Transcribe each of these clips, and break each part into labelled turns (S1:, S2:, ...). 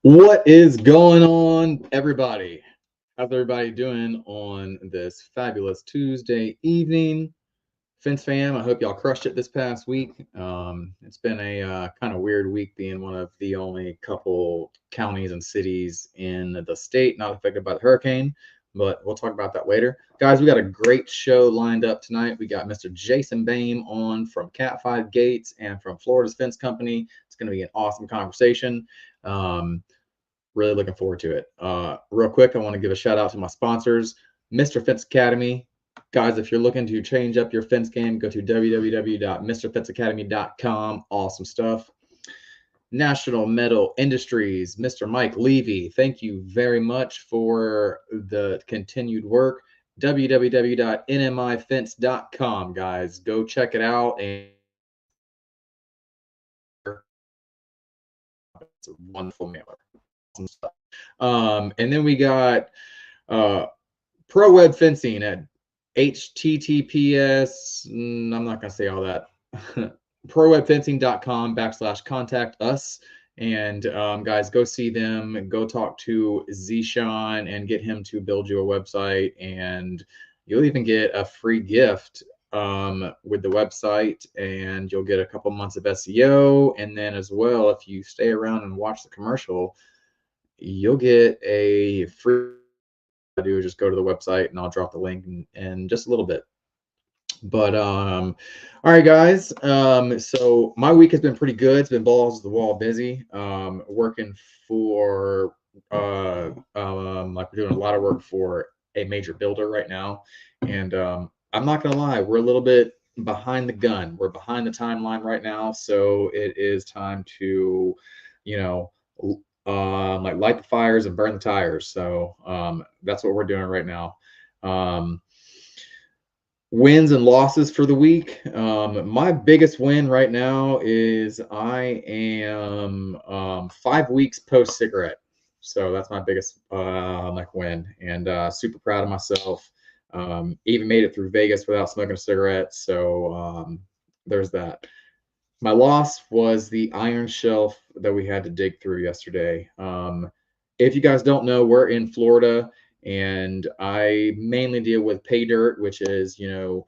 S1: What is going on, everybody? How's everybody doing on this fabulous Tuesday evening? Fence fam, I hope y'all crushed it this past week. It's been a kind of weird week being one of the only couple counties and cities in the state not affected by the hurricane, but we'll talk about that later. Guys, we got a great show lined up tonight. We got Mr. Jason Bame on from Cat 5 Gates and from Florida's Fence Company. It's going to be an awesome conversation. Really looking forward to it. Real quick, I want to give a shout out to my sponsors, Mr. Fence Academy. Guys, if you're looking to change up your fence game, go to www.mrfenceacademy.com. Awesome stuff. National Metal Industries, Mr. Mike Levy, thank you very much for the continued work. www.nmifence.com, guys. Go check it out. And it's a wonderful mailer. Awesome stuff. And then we got Pro Web Fencing at https, I'm not going to say all that, prowebfencing.com/contact us. And guys, go see them and go talk to Zishan and get him to build you a website. And you'll even get a free gift with the website, and you'll get a couple months of SEO. And then as well, if you stay around and watch the commercial, you'll get a free. I do is just go to the website and I'll drop the link in just a little bit. But all right, guys, so my week has been pretty good. It's been balls to the wall busy, working for like we're doing a lot of work for a major builder right now. And I'm not gonna lie, we're a little bit behind the gun. We're behind the timeline right now, so it is time to, you know, like light the fires and burn the tires. So that's what we're doing right now. Wins and losses for the week. My biggest win right now is I am 5 weeks post cigarette. So that's my biggest like win, and super proud of myself. Even made it through Vegas without smoking a cigarette. So there's that. My loss was the iron shelf that we had to dig through yesterday. If you guys don't know, we're in Florida, and I mainly deal with pay dirt, which is, you know,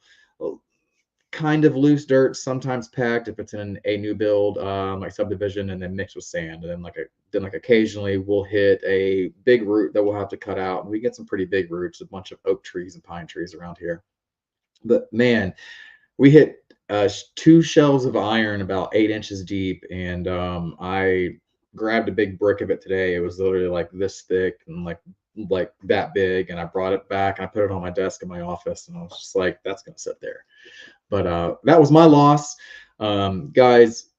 S1: kind of loose dirt, sometimes packed if it's in a new build, like subdivision, and then mixed with sand. And then occasionally we'll hit a big root that we'll have to cut out. And we get some pretty big roots, a bunch of oak trees and pine trees around here. But man, we hit 2 shelves of iron about 8 inches deep, and I grabbed a big brick of it today. It was literally like this thick and like that big, and I brought it back and I put it on my desk in my office, and I was just like, that's gonna sit there. But that was my loss. Guys,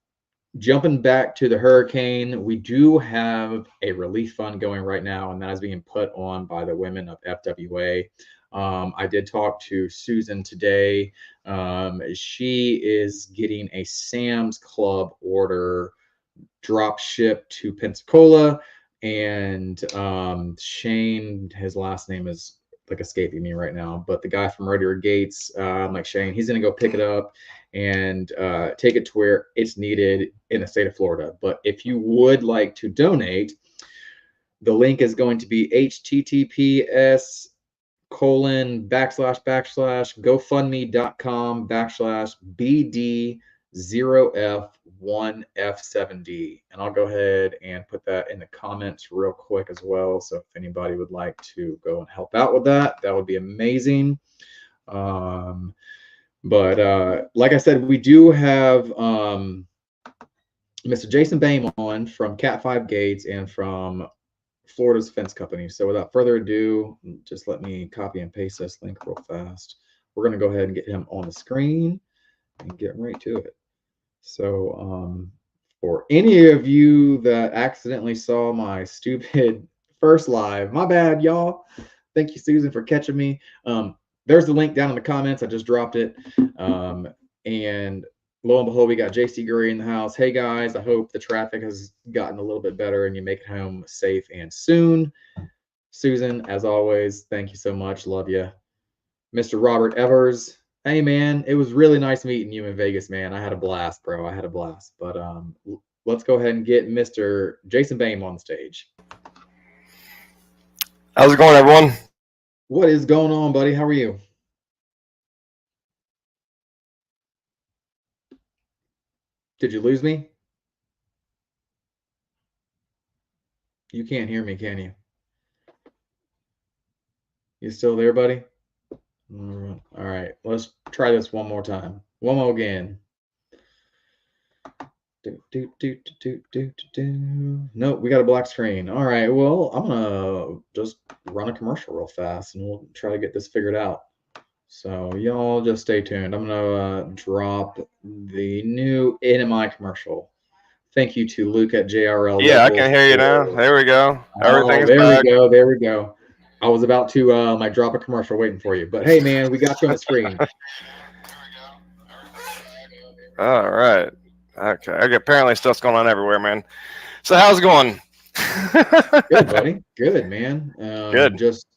S1: jumping back to the hurricane, we do have a relief fund going right now, and that is being put on by the women of FWA. I did talk to Susan today. She is getting a Sam's Club order drop shipped to Pensacola, and Shane, his last name is like escaping me right now, but the guy from Rotary Gates, like Shane, he's gonna go pick it up and take it to where it's needed in the state of Florida. But if you would like to donate, the link is going to be https://gofundme.com/BD0F1F7D. And I'll go ahead and put that in the comments real quick as well. So if anybody would like to go and help out with that, that would be amazing. But like I said, we do have Mr. Jason Bame on from Cat 5 Gates and from Florida's Fence Company. So without further ado, just let me copy and paste this link real fast. We're going to go ahead and get him on the screen. and getting right to it. So, for any of you that accidentally saw my stupid first live, my bad, y'all. Thank you, Susan, for catching me. There's the link down in the comments. I just dropped it. And lo and behold, we got JC Gurry in the house. Hey, guys, I hope the traffic has gotten a little bit better and you make it home safe and soon. Susan, as always, thank you so much. Love you. Mr. Robert Evers, hey man, it was really nice meeting you in Vegas, man. I had a blast, bro. I had a blast. But let's go ahead and get Mr. Jason Bame on the stage.
S2: How's it going, everyone?
S1: What is going on, buddy? How are you? Did you lose me? You can't hear me, can you? You still there, buddy? All right, let's try this one more time. One more again. Nope, we got a black screen. All right, well, I'm gonna just run a commercial real fast and we'll try to get this figured out. So y'all just stay tuned. I'm gonna drop the new NMI commercial. Thank you to Luke at JRL
S2: Yeah,
S1: Local.
S2: I can hear you now. There we go. Everything is
S1: there
S2: back.
S1: we go. There we go. I was about to like drop a commercial waiting for you, but hey, man, we got you on the screen.
S2: All right. Okay. Apparently, stuff's going on everywhere, man. So, how's it going?
S1: Good, buddy. Good, man.
S2: Good.
S1: Just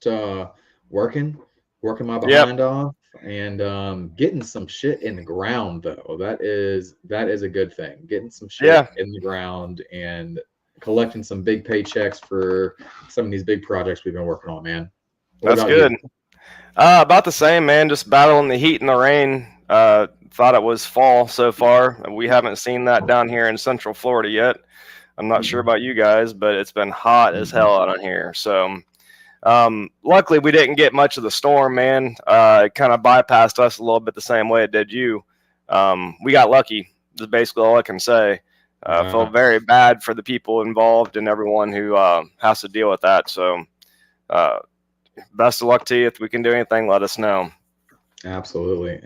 S1: working my behind off, and getting some shit in the ground though. That is a good thing. Getting some shit in the ground and collecting some big paychecks for some of these big projects we've been working on, man.
S2: That's good. About the same, man. Just battling the heat and the rain. Thought it was fall so far. We haven't seen that down here in Central Florida yet. I'm not sure about you guys, but it's been hot as hell out on here. So, luckily we didn't get much of the storm, man. It kind of bypassed us a little bit the same way it did you. We got lucky. That's basically all I can say. Feel very bad for the people involved and everyone who has to deal with that. So, best of luck to you. If we can do anything, let us know.
S1: Absolutely,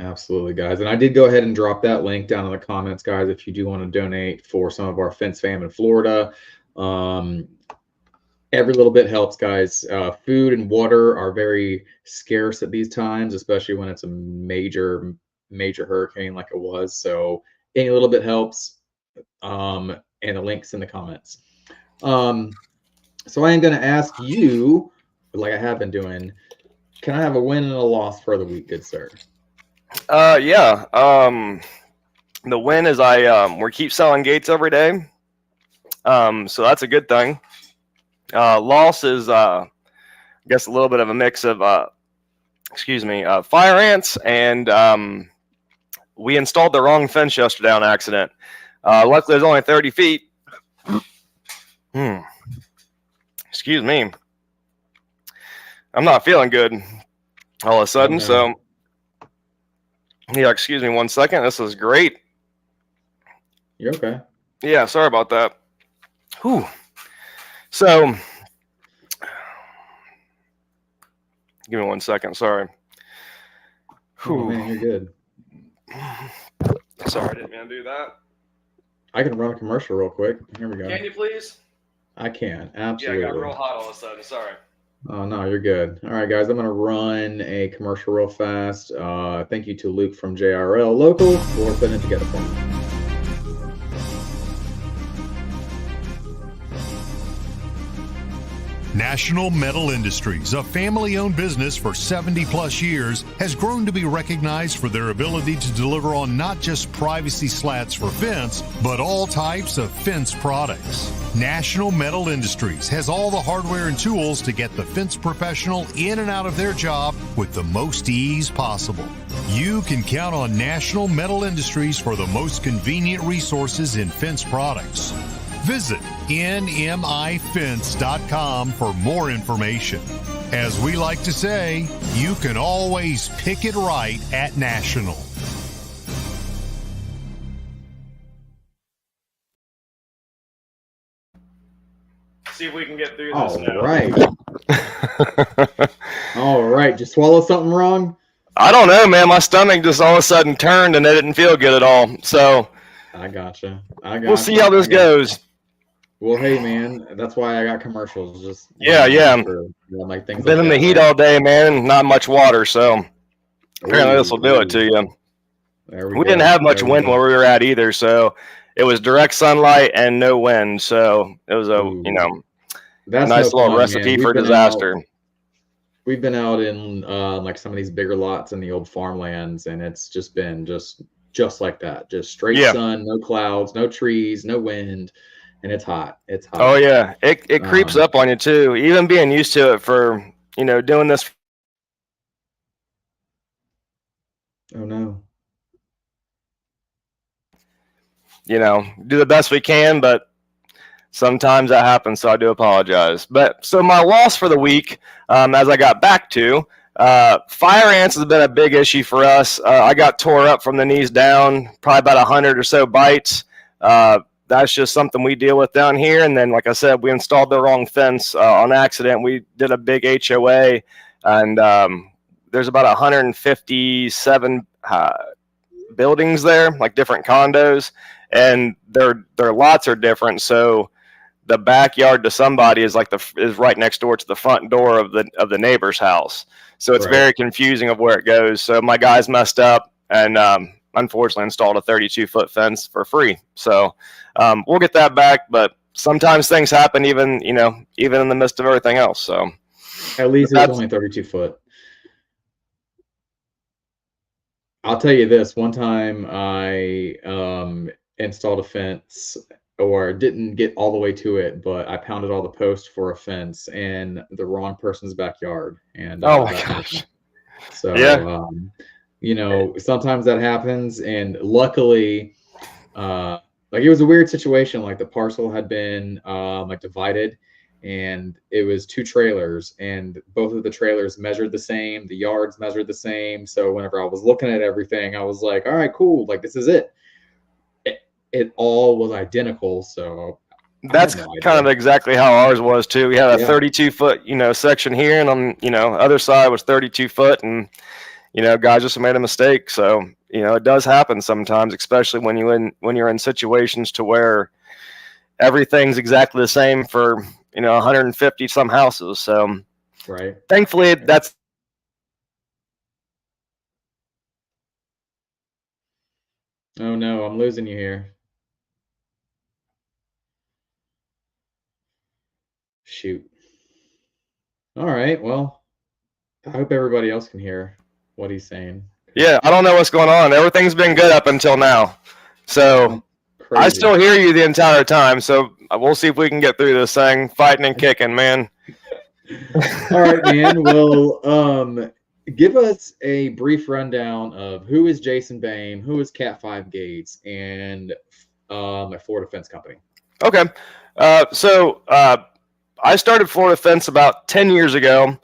S1: guys. And I did go ahead and drop that link down in the comments, guys, if you do want to donate for some of our fence fam in Florida. Every little bit helps, guys. Food and water are very scarce at these times, especially when it's a major hurricane like it was. So any little bit helps. And the link's in the comments. So I am going to ask you, like I have been doing, can I have a win and a loss for the week, good sir?
S2: Yeah. The win is we keep selling gates every day. So that's a good thing. Loss is, I guess, a little bit of a mix of, fire ants, and we installed the wrong fence yesterday on accident. Luckily, it was only 30 feet. Excuse me. I'm not feeling good all of a sudden. Okay. So, yeah, excuse me 1 second. This is great.
S1: You're okay.
S2: Yeah, sorry about that. Whew. So, give me 1 second. Sorry.
S1: Oh, man, you're good.
S2: Sorry, I didn't mean to do that.
S1: I can run a commercial real quick. Here we go.
S2: Can you please?
S1: I can, absolutely.
S2: Yeah, I got real hot all of a sudden. Sorry.
S1: Oh, no, you're good. All right, guys, I'm going to run a commercial real fast. Thank you to Luke from JRL Local for putting it together for me.
S3: National Metal Industries, a family-owned business for 70-plus years, has grown to be recognized for their ability to deliver on not just privacy slats for fence, but all types of fence products. National Metal Industries has all the hardware and tools to get the fence professional in and out of their job with the most ease possible. You can count on National Metal Industries for the most convenient resources in fence products. Visit nmifence.com for more information. As we like to say, you can always pick it right at National.
S2: See if we can get through this now.
S1: All right. All right. Did you swallow something wrong?
S2: I don't know, man. My stomach just all of a sudden turned and it didn't feel good at all. So
S1: I gotcha.
S2: we'll see how this goes.
S1: Well, hey, man, that's why I got commercials. Just
S2: Yeah.
S1: like things
S2: Been
S1: like
S2: in the
S1: that,
S2: heat
S1: right?
S2: all day, man. Not much water, so apparently this will do it to you.
S1: There
S2: We didn't have much wind where we were at either, so it was direct sunlight and no wind. So it was a
S1: that's
S2: nice
S1: no
S2: little
S1: fun,
S2: recipe
S1: man.
S2: for disaster.
S1: We've been out in like some of these bigger lots in the old farmlands, and it's just been just like that, just straight sun, no clouds, no trees, no wind, and it's hot. It's hot.
S2: Oh yeah, it creeps up on you too. Even being used to it for doing this.
S1: Oh no.
S2: Do the best we can, but sometimes that happens, so I do apologize. But so my loss for the week, as I got back to, fire ants has been a big issue for us. I got tore up from the knees down, probably about 100 or so bites. That's just something we deal with down here. And then, like I said, we installed the wrong fence on accident. We did a big HOA, and there's about 157 buildings there, like different condos, and their lots are different. So the backyard to somebody is right next door to the front door of the neighbor's house. So it's very confusing of where it goes. So my guys messed up and unfortunately installed a 32-foot fence for free. So we'll get that back, but sometimes things happen even in the midst of everything else. So
S1: at least it's only 32 foot. I'll tell you this, one time I installed a fence, or didn't get all the way to it, but I pounded all the posts for a fence in the wrong person's backyard. And
S2: oh my gosh.
S1: So sometimes that happens, and luckily like it was a weird situation. Like the parcel had been like divided, and it was 2 trailers, and both of the trailers measured the same, the yards measured the same. So whenever I was looking at everything, I was like, all right, cool, like this is it. It all was identical. So
S2: that's kind of exactly how ours was too. We had a 32-foot section here, and on other side was 32 foot, and guys just made a mistake. So it does happen sometimes, especially when you're in situations to where everything's exactly the same for 150 some houses. So thankfully that's.
S1: Oh no, I'm losing you here. Shoot. All right, well, I hope everybody else can hear what he's saying.
S2: Yeah, I don't know what's going on. Everything's been good up until now. So I still hear you the entire time. So we'll see if we can get through this thing, fighting and kicking, man.
S1: All right, man. Well, give us a brief rundown of who is Jason Bame, who is Cat 5 Gates, and a Florida Fence Company.
S2: Okay. So I started Florida Fence about 10 years ago.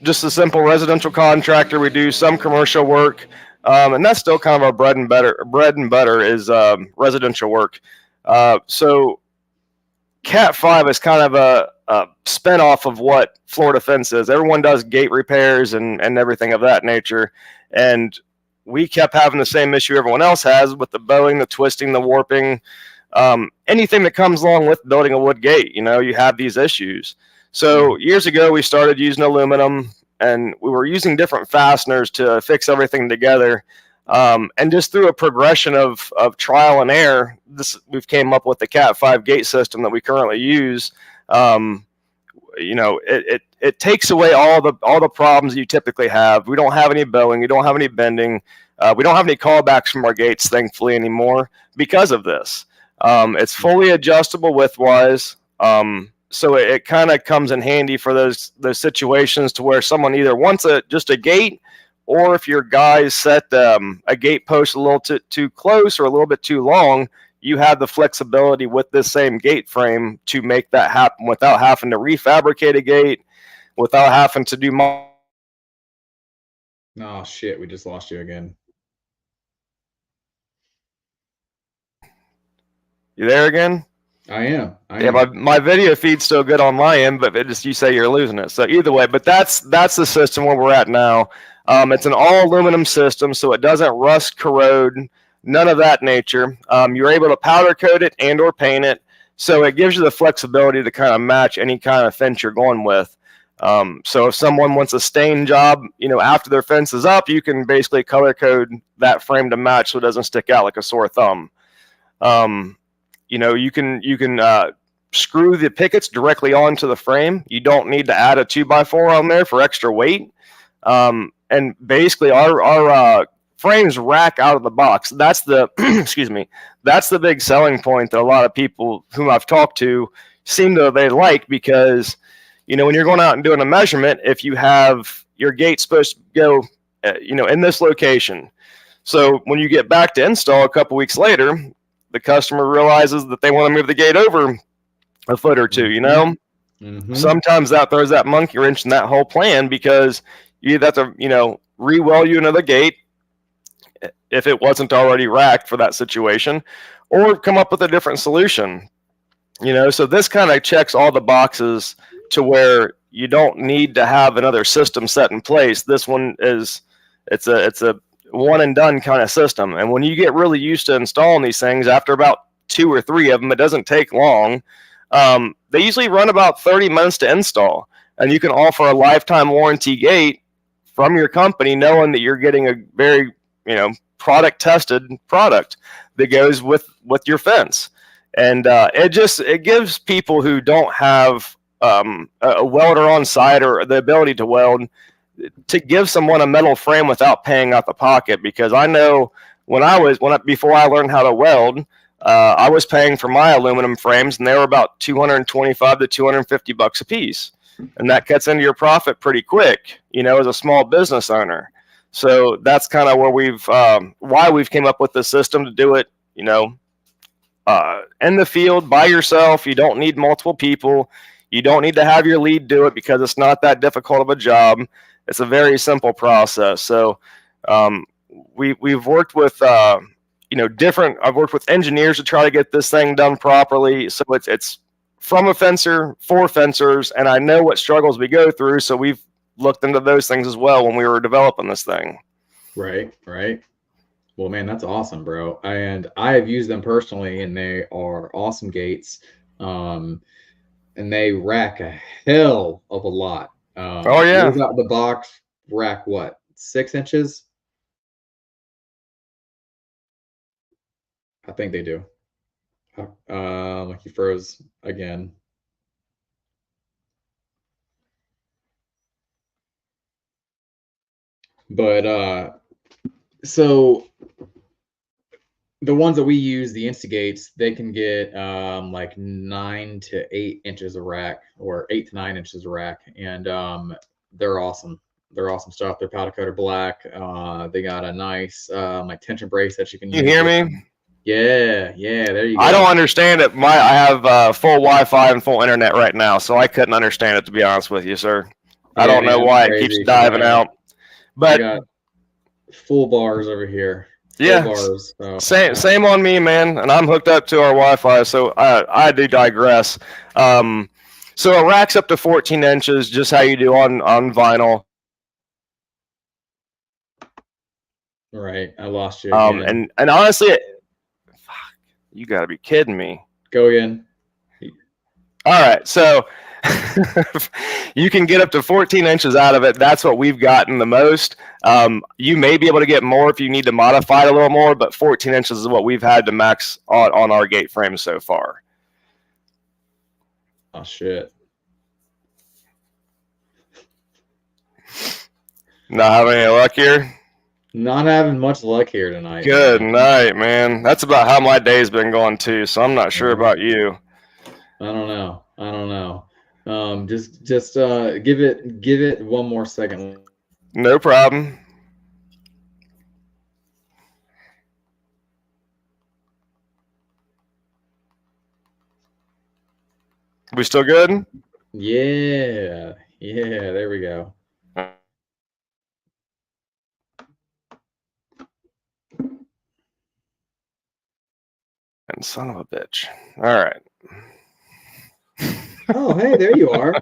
S2: Just a simple residential contractor. We do some commercial work, and that's still kind of our bread and butter is residential work. So Cat 5 is kind of a spinoff of what Florida Fence is. Everyone does gate repairs and everything of that nature, and we kept having the same issue everyone else has with the bowing, the twisting, the warping, anything that comes along with building a wood gate. You have these issues. So years ago, we started using aluminum, and we were using different fasteners to fix everything together. And just through a progression of trial and error, we've came up with the Cat 5 gate system that we currently use. It takes away all the problems you typically have. We don't have any bowing, we don't have any bending, we don't have any callbacks from our gates, thankfully, anymore because of this. It's fully adjustable widthwise. So it kind of comes in handy for those situations to where someone either wants just a gate, or if your guys set a gate post a little too close or a little bit too long, you have the flexibility with this same gate frame to make that happen without having to refabricate a gate, without having to do.
S1: Oh shit, we just lost you again.
S2: You there again?
S1: I am.
S2: My video feed's still good on my end, but you say you're losing it. So either way, but that's the system where we're at now. It's an all aluminum system, so it doesn't rust, corrode, none of that nature. You're able to powder coat it and or paint it, so it gives you the flexibility to kind of match any kind of fence you're going with. So if someone wants a stain job, after their fence is up, you can basically color code that frame to match so it doesn't stick out like a sore thumb. You can screw the pickets directly onto the frame. You don't need to add a 2x4 on there for extra weight. And basically our frames rack out of the box. That's the excuse me. That's the big selling point that a lot of people whom I've talked to they like, because when you're going out and doing a measurement, if you have your gate supposed to go in this location, so when you get back to install a couple weeks later, the customer realizes that they want to move the gate over a foot or two.
S1: Mm-hmm.
S2: Sometimes that throws that monkey wrench in that whole plan, because you have to re-weld another gate if it wasn't already racked for that situation, or come up with a different solution. So this kind of checks all the boxes to where you don't need to have another system set in place. This one it's a one and done kind of system. And when you get really used to installing these things, after about 2 or 3 of them, it doesn't take long. They usually run about 30 months to install, and you can offer a lifetime warranty gate from your company, knowing that you're getting a very, product tested product that goes with your fence. And it gives people who don't have a welder on site or the ability to weld, to give someone a metal frame without paying out the pocket. Because I know before I learned how to weld, I was paying for my aluminum frames, and they were about $225 to $250 a piece, and that cuts into your profit pretty quick, as a small business owner. So that's kind of where why we've came up with the system to do it, in the field by yourself. You don't need multiple people. You don't need to have your lead do it, because it's not that difficult of a job. It's a very simple process. So we've worked with I've worked with engineers to try to get this thing done properly. So it's from a fencer for fencers, and I know what struggles we go through. So we've looked into those things as well when we were developing this thing.
S1: Right. Well, man, that's awesome, bro. And I have used them personally, and they are awesome gates. And they rack a hell of a lot.
S2: Oh yeah.
S1: Out of the box, rack what? 6 inches? I think they do. Like he froze again. But so the ones that we use, the Instagates, they can get like 9 to 8 inches of rack, or 8 to 9 inches of rack, and they're awesome. They're awesome stuff. They're powder coated black. They got a nice like tension brace that you can use.
S2: You hear me?
S1: Yeah, there you go.
S2: I don't understand it. I have full Wi-Fi and full internet right now, so I couldn't understand it, to be honest with you, sir. I don't know why it keeps diving out. But
S1: got full bars over here.
S2: Yeah,
S1: bars, so.
S2: Same on me, man. And I'm hooked up to our Wi-Fi, so I do digress. So it racks up to 14 inches, just how you do on vinyl.
S1: Right, I lost you again.
S2: And honestly, fuck, you got to be kidding me.
S1: Go again.
S2: All right, so you can get up to 14 inches out of it. That's what we've gotten the most. You may be able to get more if you need to modify it a little more, but 14 inches is what we've had to max on our gate frames so far.
S1: Oh, shit.
S2: Not having any luck here?
S1: Not having much luck here tonight.
S2: Good night, man. That's about how my day's been going too, so I'm not sure about you.
S1: I don't know. Just give it one more second.
S2: No problem. We still good?
S1: Yeah, there we go.
S2: And son of a bitch. All right.
S1: Oh, hey, there you are.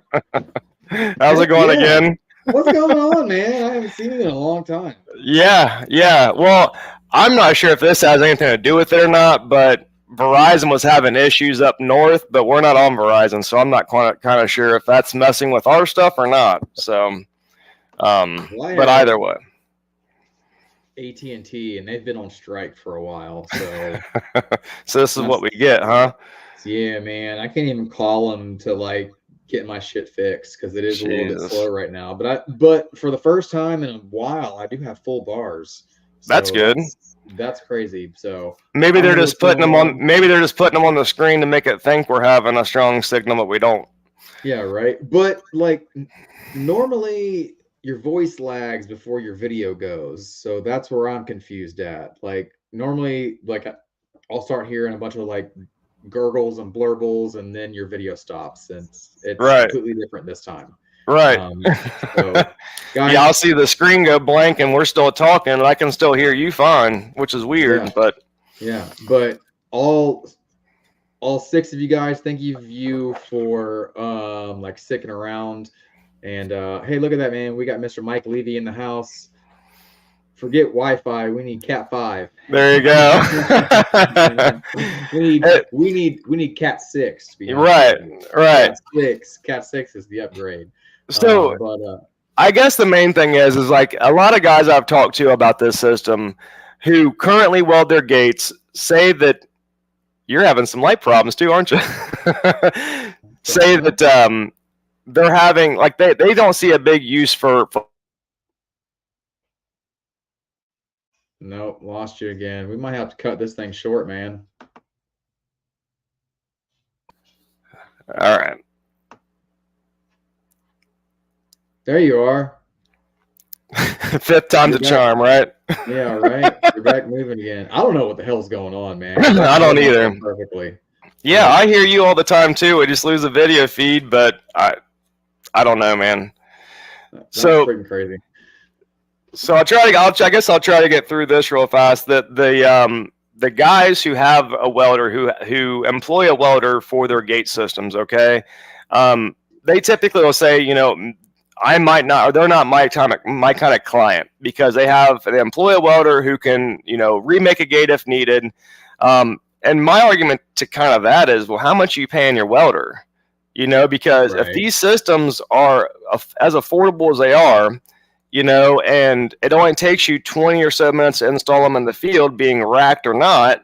S2: How's it going again?
S1: What's going on, man? I haven't seen you in a long time.
S2: Yeah. Well, I'm not sure if this has anything to do with it or not, but Verizon was having issues up north, but we're not on Verizon, so I'm not quite kind of sure if that's messing with our stuff or not. So, but either way.
S1: AT&T, and they've been on strike for a while, so
S2: so this is what we get, huh?
S1: Yeah, man. I can't even call them to like get my shit fixed because it is a little bit slow right now. But for the first time in a while, I do have full bars. So
S2: that's good.
S1: That's crazy. So
S2: maybe they're just putting them on. Maybe they're just putting them on the screen to make it think we're having a strong signal, but we don't.
S1: Yeah, right. But like normally your voice lags before your video goes, so that's where I'm confused at. Like normally, like I'll start hearing a bunch of like gurgles and blurbles, and then your video stops. And it's
S2: right.
S1: completely different this time.
S2: Right.
S1: So, guys,
S2: yeah, I'll see the screen go blank, and we're still talking, and I can still hear you fine, which is weird.
S1: But all 6 of you guys, thank you for like sticking around. And hey, look at that, man. We got Mr. Mike Levy in the house. Forget Wi-Fi. We need Cat 5.
S2: There you go.
S1: we need Cat 6. To be
S2: right.
S1: Cat 6 is the upgrade.
S2: So, I guess the main thing is like a lot of guys I've talked to about this system who currently weld their gates say that you're having some light problems too, aren't you? Say that they're having like they don't see a big use for.
S1: Nope, lost you again. We might have to cut this thing short, man.
S2: All right.
S1: There you are.
S2: Fifth time's a charm, right?
S1: Yeah, right. You're back moving again. I don't know what the hell's going on, man.
S2: I don't either.
S1: Perfectly.
S2: Yeah, I hear you all the time too. I just lose the video feed, but I don't know, man.
S1: That's freaking crazy.
S2: So I guess I'll try to get through this real fast. The guys who have a welder who employ a welder for their gate systems, okay, they typically will say, you know, I might not, or they're not my kind of client because they employ a welder who can, you know, remake a gate if needed. And my argument to kind of that is, well, how much are you paying your welder? You know, because if these systems are as affordable as they are, you know, and it only takes you 20 or so minutes to install them in the field, being racked or not,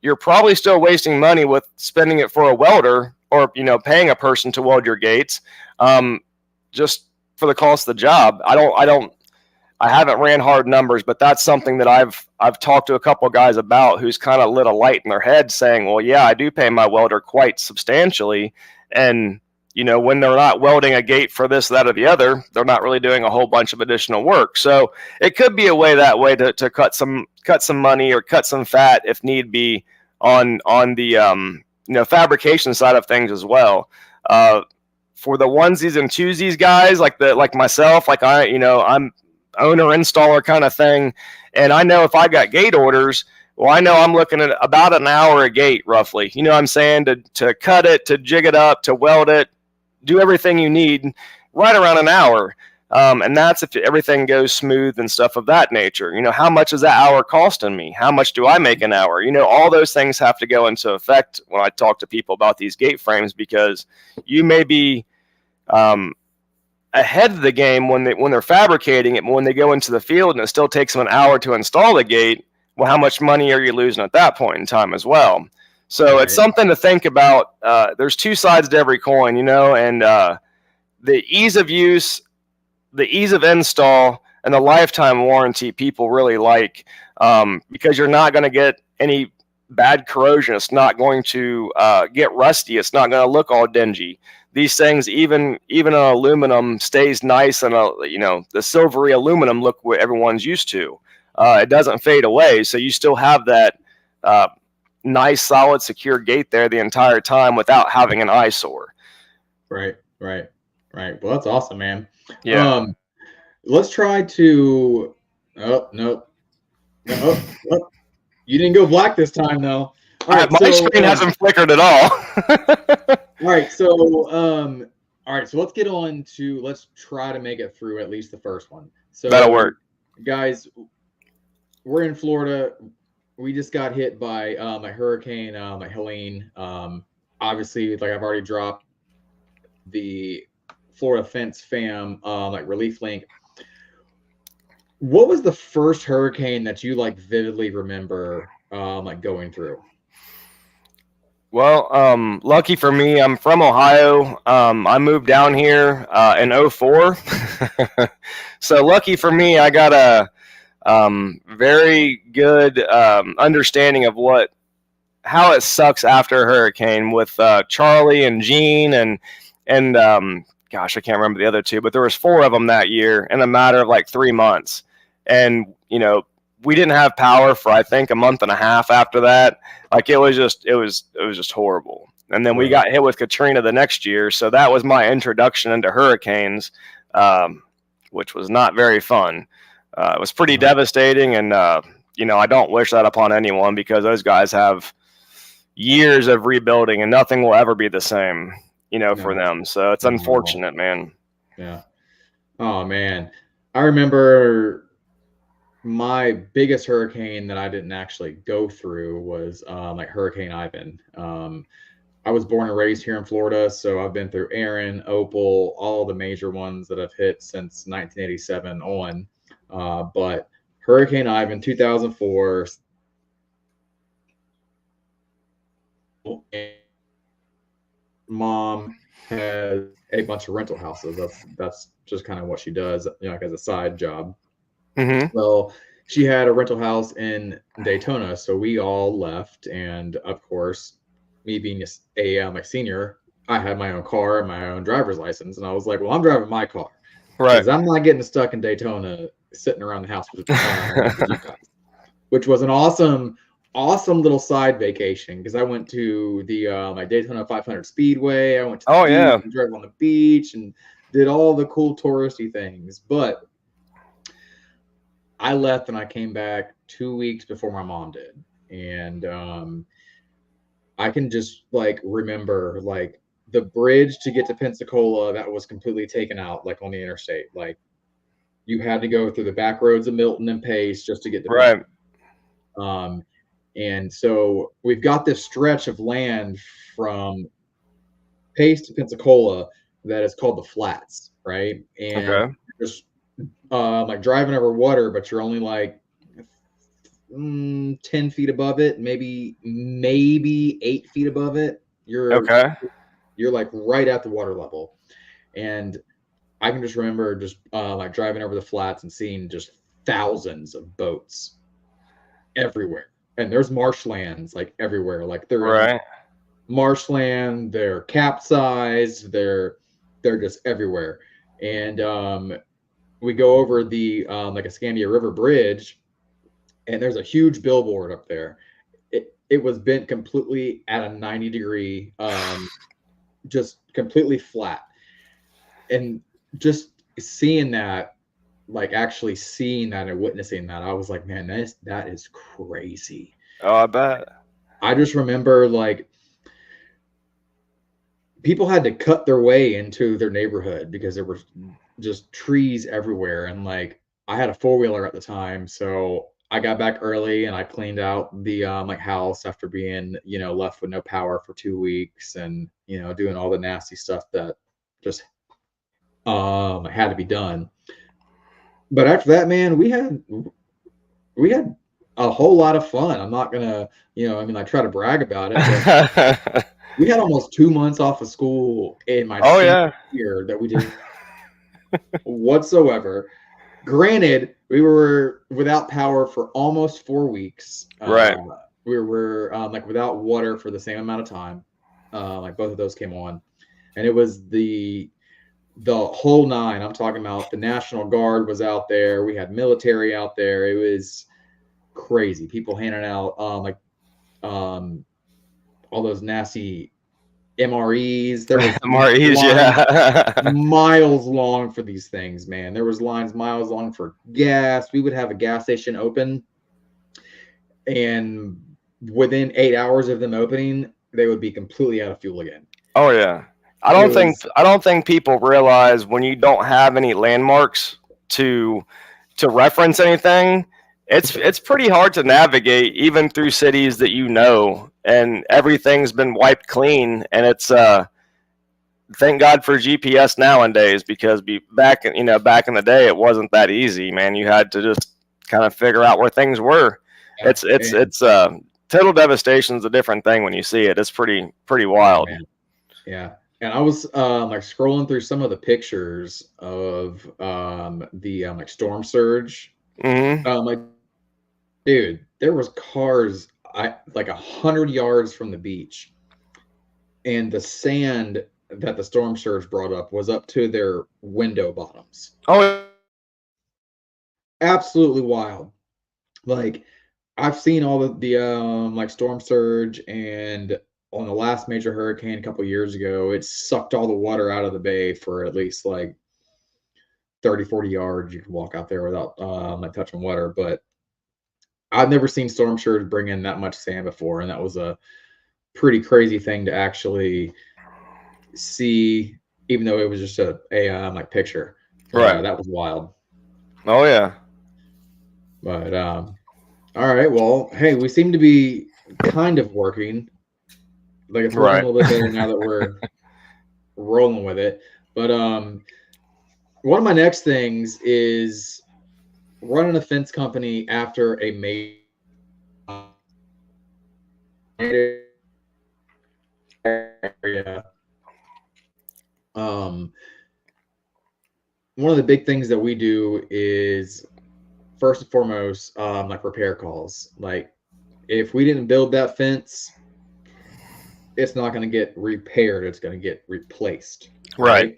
S2: you're probably still wasting money with spending it for a welder or, you know, paying a person to weld your gates, just for the cost of the job. I haven't ran hard numbers, but that's something that I've talked to a couple of guys about who's kind of lit a light in their head saying, well, yeah, I do pay my welder quite substantially. And, you know, when they're not welding a gate for this, that, or the other, they're not really doing a whole bunch of additional work. So it could be a way to cut some money or cut some fat if need be on the, you know, fabrication side of things as well. For the onesies and twosies guys like myself, like I'm owner installer kind of thing. And I know if I got gate orders, well, I know I'm looking at about an hour a gate roughly, you know what I'm saying, to cut it, to jig it up, to weld it, do everything you need, right around an hour. And that's if everything goes smooth and stuff of that nature. You know, how much is that hour costing me? How much do I make an hour? You know, all those things have to go into effect when I talk to people about these gate frames, because you may be ahead of the game when they're fabricating it, but when they go into the field and it still takes them an hour to install the gate, well, how much money are you losing at that point in time as well? So it's something to think about. There's two sides to every coin, you know, and the ease of use, the ease of install, and the lifetime warranty people really like, because you're not going to get any bad corrosion. It's not going to get rusty. It's not going to look all dingy. These things, even aluminum, stays nice, and you know, the silvery aluminum look what everyone's used to. It doesn't fade away, so you still have that nice, solid, secure gate there the entire time without having an eyesore.
S1: Right. Well, that's awesome, man.
S2: Yeah.
S1: Let's try to. Oh, nope. Oh, you didn't go black this time, though.
S2: All right, my screen hasn't flickered at all.
S1: All right, so All right, so let's get on to, let's try to make it through at least the first one.
S2: That'll
S1: So,
S2: work.
S1: guys, we're in Florida. We just got hit by a hurricane, like Helene. Obviously, like I've already dropped the Florida Fence Fam, like relief link. What was the first hurricane that you like vividly remember, like going through?
S2: Well, lucky for me, I'm from Ohio. I moved down here in '04. So lucky for me, I got a very good understanding of how it sucks after a hurricane with Charlie and Gene and gosh, I can't remember the other two, but there was 4 of them that year in a matter of like 3 months. And we didn't have power for I think a month and a half after that. Like it was just horrible. And then we got hit with Katrina the next year, so that was my introduction into hurricanes, which was not very fun. It was pretty devastating, and I don't wish that upon anyone because those guys have years of rebuilding, and nothing will ever be the same, for them. So it's unfortunate, man.
S1: Yeah. Oh man, I remember my biggest hurricane that I didn't actually go through was like Hurricane Ivan. I was born and raised here in Florida, so I've been through Aaron, Opal, all the major ones that have hit since 1987 on. But Hurricane Ivan, 2004. Mom has a bunch of rental houses. That's just kind of what she does, like as a side job.
S2: Mm-hmm.
S1: Well, she had a rental house in Daytona, so we all left, and of course, me being a senior, I had my own car and my own driver's license, and I was like, well, I'm driving my car, because I'm not getting stuck in Daytona sitting around the house with you guys. Which was an awesome little side vacation, because I went to the like Daytona 500 Speedway. I went to the beach and drove on the beach and did all the cool touristy things. But I left and I came back 2 weeks before my mom did, and I can just like remember like the bridge to get to Pensacola that was completely taken out, like on the interstate. Like you had to go through the back roads of Milton and Pace just to get to Pensacola. And so we've got this stretch of land from Pace to Pensacola that is called the Flats, right? And just like driving over water, but you're only like 10 feet above it, maybe 8 feet above it. You're like right at the water level. And I can just remember just like driving over the flats and seeing just thousands of boats everywhere. And there's marshlands like everywhere. Like they're marshland, they're capsized, they're just everywhere. And we go over the like Escandia River Bridge, and there's a huge billboard up there. It was bent completely at a 90-degree, just completely flat. And just seeing that, like actually seeing that and witnessing that, I was like, man, that is crazy.
S2: Oh, I bet.
S1: I just remember like people had to cut their way into their neighborhood because there were just trees everywhere. And like I had a 4-wheeler at the time, so I got back early and I cleaned out the like house after being left with no power for 2 weeks, and doing all the nasty stuff that just had to be done. But after that, man, we had a whole lot of fun. I'm not gonna, I try to brag about it, but we had almost 2 months off of school in my senior year that we didn't whatsoever. Granted, we were without power for almost 4 weeks. We were like without water for the same amount of time. Like both of those came on, and it was the whole nine. I'm talking about the National Guard was out there. We had military out there. It was crazy. People handing out all those nasty MREs. There was
S2: MREs,
S1: miles long for these things, man. There was lines miles long for gas. We would have a gas station open, and within 8 hours of them opening, they would be completely out of fuel again.
S2: Oh yeah, I don't think people realize when you don't have any landmarks to reference anything, it's pretty hard to navigate even through cities that you know, and everything's been wiped clean, and it's thank God for GPS nowadays, because back in the day it wasn't that easy, man. You had to just kind of figure out where things were.
S1: Yeah,
S2: It's total devastation is a different thing when you see it. It's pretty wild.
S1: man. Yeah. And I was like scrolling through some of the pictures of the like storm surge. Like, dude, there was cars like 100 yards from the beach, and the sand that the storm surge brought up was up to their window bottoms.
S2: Oh,
S1: Absolutely wild. Like, I've seen all the like storm surge, and on the last major hurricane a couple years ago, it sucked all the water out of the bay for at least like 30, 40 yards. You can walk out there without like touching water. But I've never seen storm surge bring in that much sand before, and that was a pretty crazy thing to actually see, even though it was just a like picture.
S2: right.
S1: That was wild.
S2: Oh yeah.
S1: But all right, well, hey, we seem to be kind of working. Like, it's working a little bit better now that we're rolling with it. But one of my next things is running a fence company after a major area. One of the big things that we do is, first and foremost, like repair calls. Like, if we didn't build that fence, it's not going to get repaired. It's going to get replaced.
S2: Right.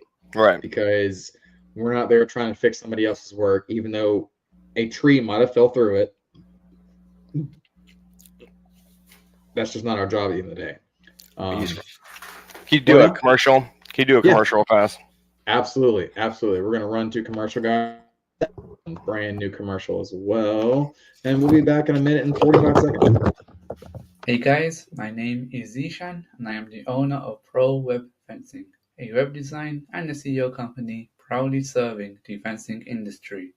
S1: Because we're not there trying to fix somebody else's work, even though a tree might have fell through it. That's just not our job at the end of the day.
S2: Can you do a commercial? Can you do a commercial pass?
S1: Absolutely. We're going to run to commercial, guys. Brand new commercial as well. And we'll be back in a minute and 45 seconds.
S4: Hey guys, my name is Zishan, and I am the owner of Pro Web Fencing, a web design and SEO company proudly serving the fencing industry.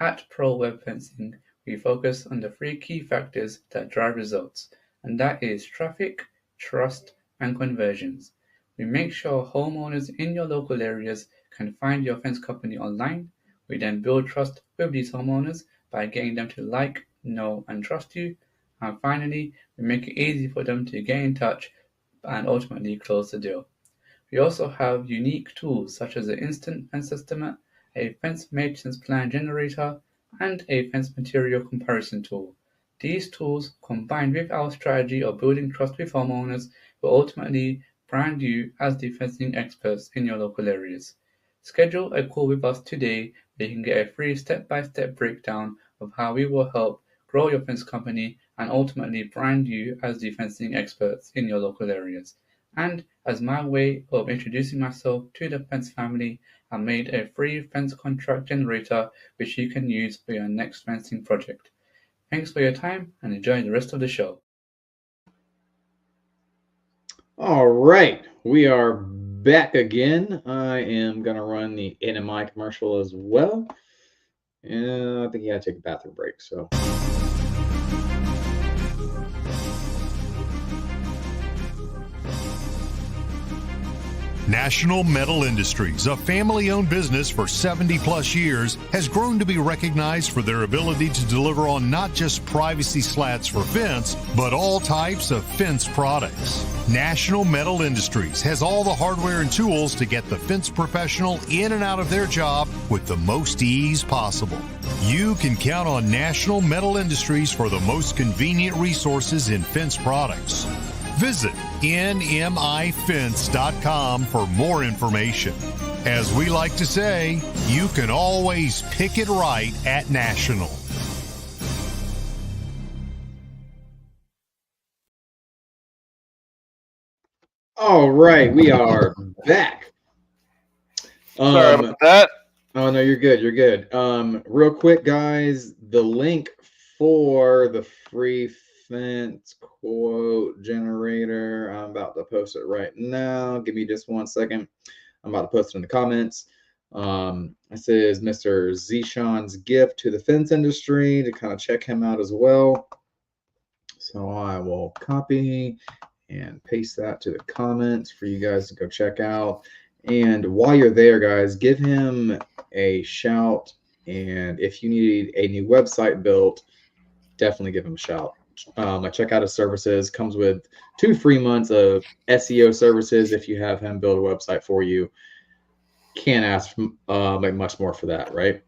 S4: At Pro Web Fencing, we focus on the 3 key factors that drive results, and that is traffic, trust, and conversions. We make sure homeowners in your local areas can find your fence company online. We then build trust with these homeowners by getting them to like, know, and trust you. And finally, we make it easy for them to get in touch and ultimately close the deal. We also have unique tools such as the Instant Fence Estimate, a fence maintenance plan generator, and a fence material comparison tool. These tools, combined with our strategy of building trust with homeowners, will ultimately brand you as the fencing experts in your local areas. Schedule a call with us today where you can get a free step-by-step breakdown of how we will help grow your fence company and ultimately brand you as the fencing experts in your local areas. And as my way of introducing myself to the fence family, I made a free fence contract generator which you can use for your next fencing project. Thanks for your time and enjoy the rest of the show.
S1: All right, we are back again. I am going to run the NMI commercial as well. And I think you got to take a bathroom break, so...
S3: National Metal Industries, a family-owned business for 70-plus years, has grown to be recognized for their ability to deliver on not just privacy slats for fence, but all types of fence products. National Metal Industries has all the hardware and tools to get the fence professional in and out of their job with the most ease possible. You can count on National Metal Industries for the most convenient resources in fence products. Visit nmifence.com for more information. As we like to say, you can always pick it right at National.
S1: All right, we are back.
S2: Sorry about that.
S1: Oh, no, you're good. You're good. Real quick, guys, the link for the free fence quote generator. I'm about to post it right now. Give me just 1 second. I'm about to post it in the comments. This is Mr. Zishan's gift to the fence industry to kind of check him out as well. So I will copy and paste that to the comments for you guys to go check out. And while you're there, guys, give him a shout. And if you need a new website built, definitely give him a shout. I check out his services. Comes with 2 free months of SEO services if you have him build a website for you. Can't ask much more for that, right?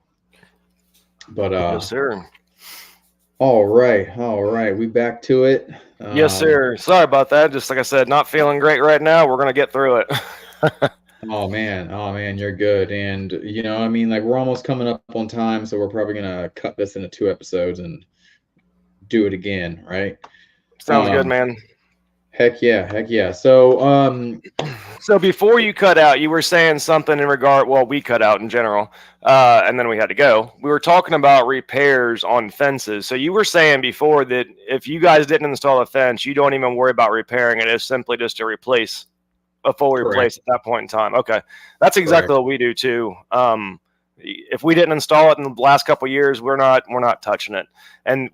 S1: But
S2: yes, sir.
S1: All right. We back to it.
S2: Yes, sir. Sorry about that. Just like I said, not feeling great right now. We're gonna get through it.
S1: Oh man, you're good. And I mean, like we're almost coming up on time, so we're probably gonna cut this into 2 episodes and do it again, right?
S2: Sounds good, man.
S1: Heck yeah.
S2: So before you cut out, you were saying something in regard. Well, we cut out in general, and then we had to go. We were talking about repairs on fences. So you were saying before that if you guys didn't install a fence, you don't even worry about repairing it. It's simply just to replace a full replace at that point in time. Okay, that's exactly what we do too. If we didn't install it in the last couple of years, we're not touching it. And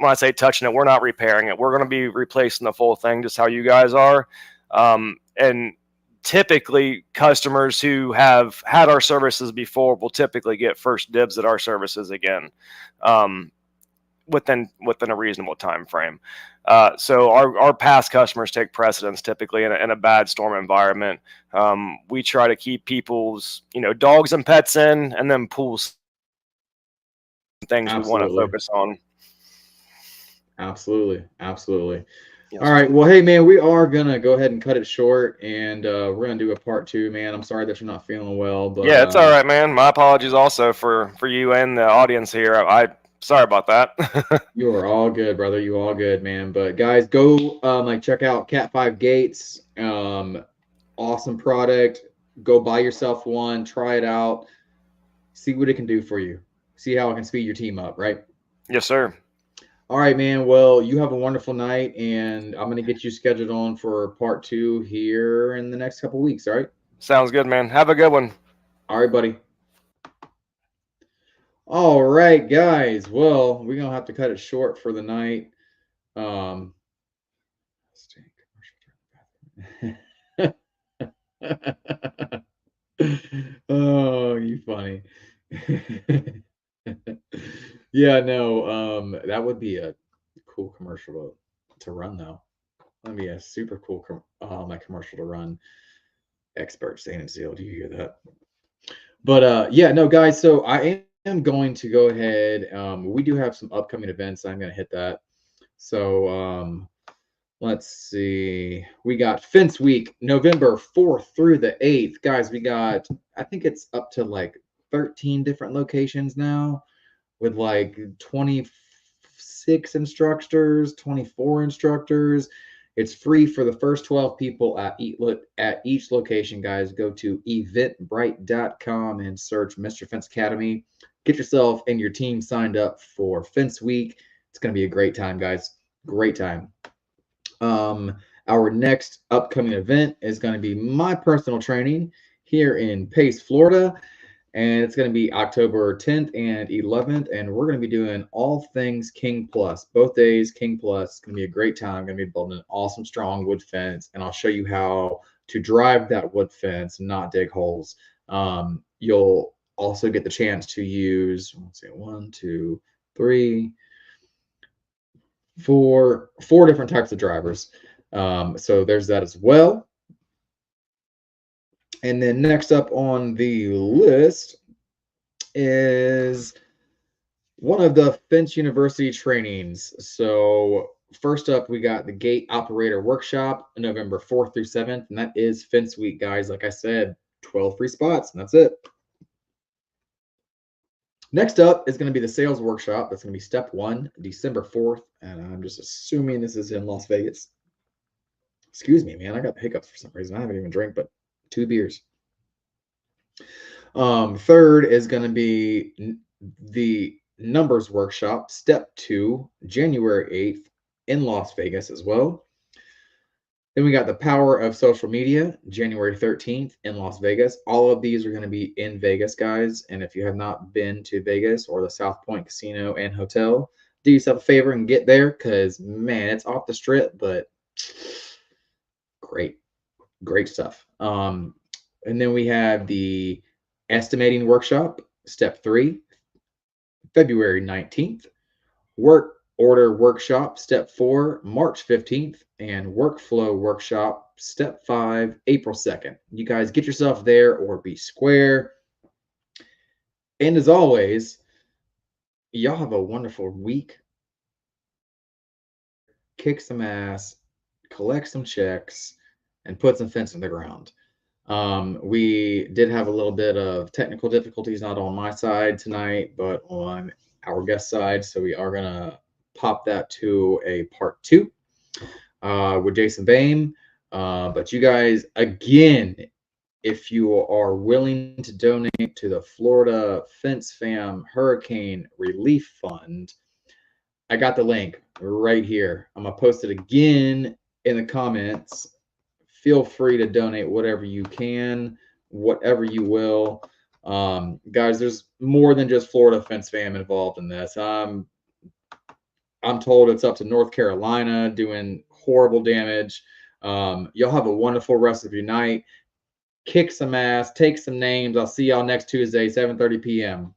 S2: when I say touching it, we're not repairing it. We're going to be replacing the full thing, just how you guys are. And typically, customers who have had our services before will typically get first dibs at our services again, within a reasonable time frame. So our past customers take precedence typically in a bad storm environment. We try to keep people's dogs and pets in, and then pools things we want to focus on.
S1: Absolutely. Yes. All right. Well, hey, man, we are going to go ahead and cut it short, and we're going to do a part 2, man. I'm sorry that you're not feeling well. But
S2: yeah, it's all right, man. My apologies also for you and the audience here. Sorry about that.
S1: You are all good, brother. You all good, man. But guys, go check out Cat 5 Gates. Awesome product. Go buy yourself one. Try it out. See what it can do for you. See how it can speed your team up, right?
S2: Yes, sir.
S1: All right, man. Well, you have a wonderful night, and I'm going to get you scheduled on for part 2 here in the next couple weeks, all right?
S2: Sounds good, man. Have a good one.
S1: All right, buddy. All right, guys. Well, we're going to have to cut it short for the night. Oh, you funny. Yeah, no, that would be a cool commercial to run, though. That'd be a super cool commercial to run. Expert Stain and Seal. Do you hear that? But yeah, no, guys. So I am going to go ahead. We do have some upcoming events. I'm going to hit that. So let's see. We got Fence Week, November 4th through the 8th. Guys, we got, I think it's up to like 13 different locations now, with like 26 instructors, 24 instructors. It's free for the first 12 people at each location, guys. Go to eventbrite.com and search Mr. Fence Academy. Get yourself and your team signed up for Fence Week. It's going to be a great time, guys. Great time. Our next upcoming event is going to be my personal training here in Pace, Florida. And it's going to be October 10th and 11th. And we're going to be doing all things King Plus. Both days, King Plus. It's going to be a great time. I'm going to be building an awesome, strong wood fence. And I'll show you how to drive that wood fence, not dig holes. You'll also get the chance to use, let's see, 1, 2, 3, 4 different types of drivers. So there's that as well. And then next up on the list is one of the Fence University trainings. So first up, we got the Gate Operator Workshop, November 4th through 7th. And that is Fence Week, guys. Like I said, 12 free spots, and that's it. Next up is going to be the Sales Workshop. That's going to be Step 1, December 4th. And I'm just assuming this is in Las Vegas. Excuse me, man. I got the hiccups for some reason. I haven't even drank but 2 beers. Third is going to be the Numbers Workshop, Step 2, January 8th. in Las Vegas as well. Then we got the Power of Social Media, January 13th in Las Vegas. All of these are going to be in Vegas, guys. And if you have not been to Vegas or the South Point Casino and Hotel, do yourself a favor and get there because, man, it's off the strip, but great, great stuff. And then we have the Estimating Workshop, Step 3, February 19th. Work Order Workshop, Step 4, March 15th, and Workflow Workshop, Step 5, April 2nd. You guys get yourself there or be square. And as always, y'all have a wonderful week. Kick some ass, collect some checks, and put some fence in the ground. We did have a little bit of technical difficulties, not on my side tonight, but on our guest side. So we are going to pop that to a part 2 with Jason Bame. But you guys, again, if you are willing to donate to the Florida Fence Fam Hurricane Relief Fund, I got the link right here. I'm going to post it again in the comments. Feel free to donate whatever you can, whatever you will. Guys, there's more than just Florida Fence Fam involved in this. I'm told it's up to North Carolina doing horrible damage. Y'all have a wonderful rest of your night. Kick some ass, take some names. I'll see y'all next Tuesday, 7:30 p.m.